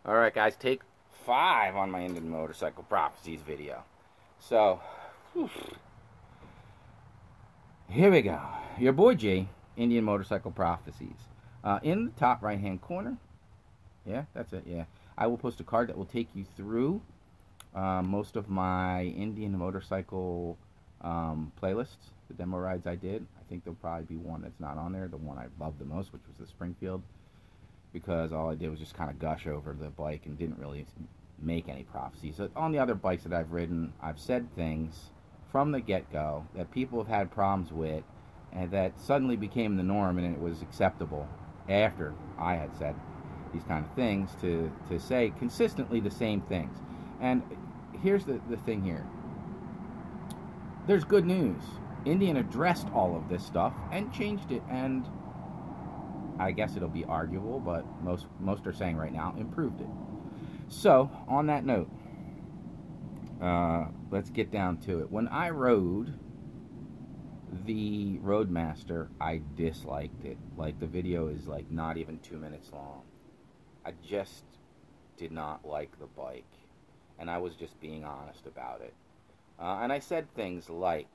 Alright guys, take 5 on my Indian Motorcycle Prophecies video. So, whew, here we go. Your boy G, Indian Motorcycle Prophecies. In the top right hand corner, yeah, that's it, yeah. I will post a card that will take you through most of my Indian Motorcycle playlists, the demo rides I did. I think there'll probably be one that's not on there, the one I loved the most, which was the Springfield, because all I did was just kind of gush over the bike and didn't really make any prophecies. On the other bikes that I've ridden, I've said things from the get-go that people have had problems with and that suddenly became the norm, and it was acceptable after I had said these kind of things to say consistently the same things. And here's the thing here. There's good news. Indian addressed all of this stuff and changed it, and I guess it'll be arguable, but most are saying right now improved it. So, on that note, let's get down to it. When I rode the Roadmaster, I disliked it. Like, the video is like not even 2 minutes long. I just did not like the bike, and I was just being honest about it. And I said things like,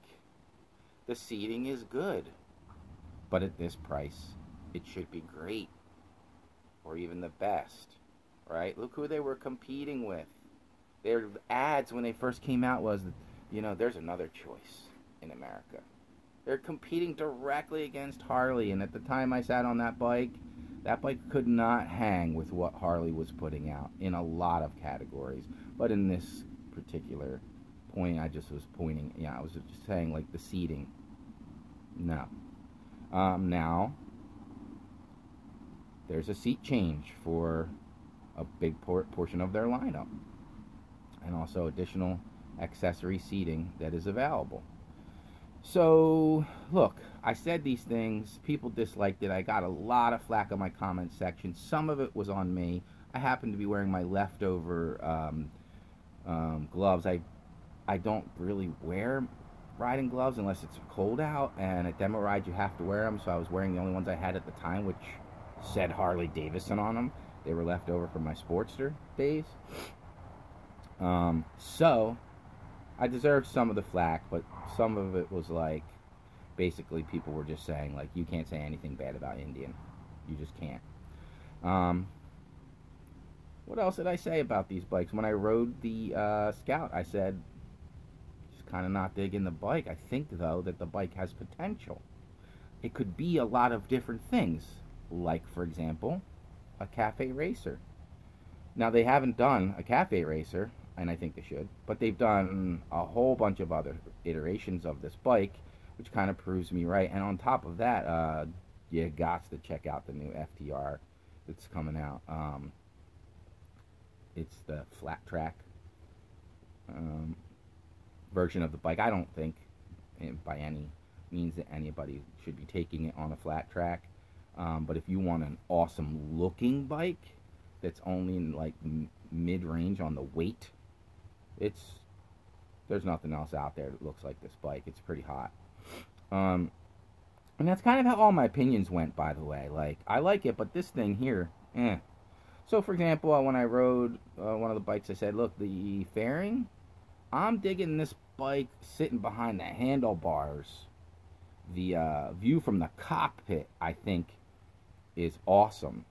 the seating is good, but at this price, it should be great, or even the best, right? Look who they were competing with. Their ads when they first came out was, you know, there's another choice in America. They're competing directly against Harley, and at the time I sat on that bike could not hang with what Harley was putting out in a lot of categories. But in this particular point, I just was pointing, yeah, I was just saying, like, the seating. No. Now, there's a seat change for a big portion of their lineup, and also additional accessory seating that is available. So, look, I said these things, people disliked it, I got a lot of flack on my comment section. Some of it was on me. I happened to be wearing my leftover gloves. I don't really wear riding gloves unless it's cold out, and at demo rides you have to wear them, so I was wearing the only ones I had at the time, which said Harley Davidson on them. They were left over from my Sportster days. So I deserved some of the flack, but some of it was like, basically people were just saying, like, you can't say anything bad about Indian. You just can't. What else did I say about these bikes? When I rode the Scout, I said, just kind of not digging the bike. I think, though, that the bike has potential. It could be a lot of different things, like, for example, a cafe racer. Now, they haven't done a cafe racer, and I think they should, but they've done a whole bunch of other iterations of this bike, which kind of proves me right. And on top of that, you got to check out the new FTR that's coming out. It's the flat track version of the bike. I don't think by any means that anybody should be taking it on a flat track. But if you want an awesome looking bike that's only in like mid-range on the weight, there's nothing else out there that looks like this bike. It's pretty hot. And that's kind of how all my opinions went, by the way. Like, I like it, but this thing here, eh. So, for example, when I rode one of the bikes, I said, look, the fairing, I'm digging this bike sitting behind the handlebars. The view from the cockpit, I think, is awesome.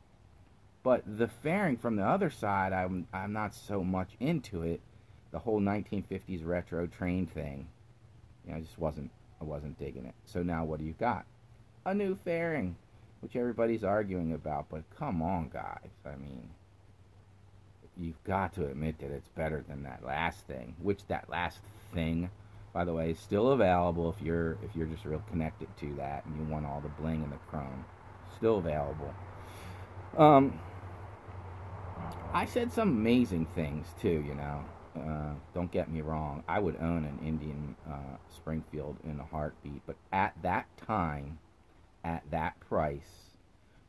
But the fairing from the other side, I'm not so much into it. The whole 1950s retro train thing, you know, I wasn't digging it. So now what do you got? A new fairing, which everybody's arguing about. But come on, guys. I mean, you've got to admit that it's better than that last thing. Which that last thing, by the way, is still available if you're just real connected to that and you want all the bling and the chrome. Still available. I said some amazing things too, you know. Don't get me wrong. I would own an Indian Springfield in a heartbeat, but at that time, at that price,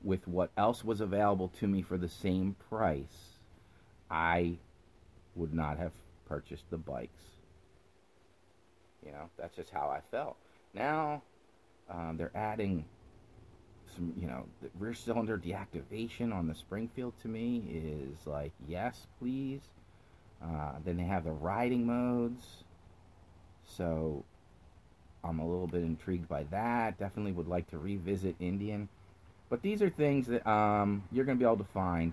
with what else was available to me for the same price, I would not have purchased the bikes. You know, that's just how I felt. Now, they're adding some, you know, the rear cylinder deactivation on the Springfield to me is like, yes, please. Then they have the riding modes. So I'm a little bit intrigued by that. Definitely would like to revisit Indian. But these are things that you're going to be able to find.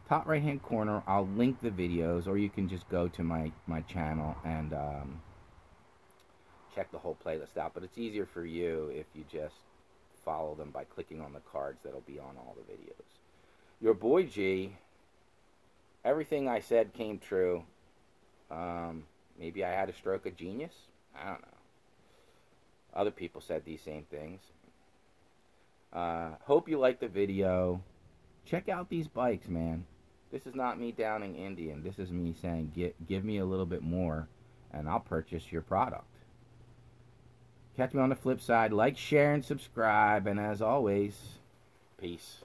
Top right hand corner, I'll link the videos, or you can just go to my channel and check the whole playlist out. But it's easier for you if you just follow them by clicking on the cards that'll be on all the videos. Your boy G, everything I said came true. Maybe I had a stroke of genius. I don't know. Other people said these same things. Hope you liked the video. Check out these bikes, man. This is not me downing Indian. This is me saying, give me a little bit more, and I'll purchase your product. Catch me on the flip side. Like, share, and subscribe. And as always, peace.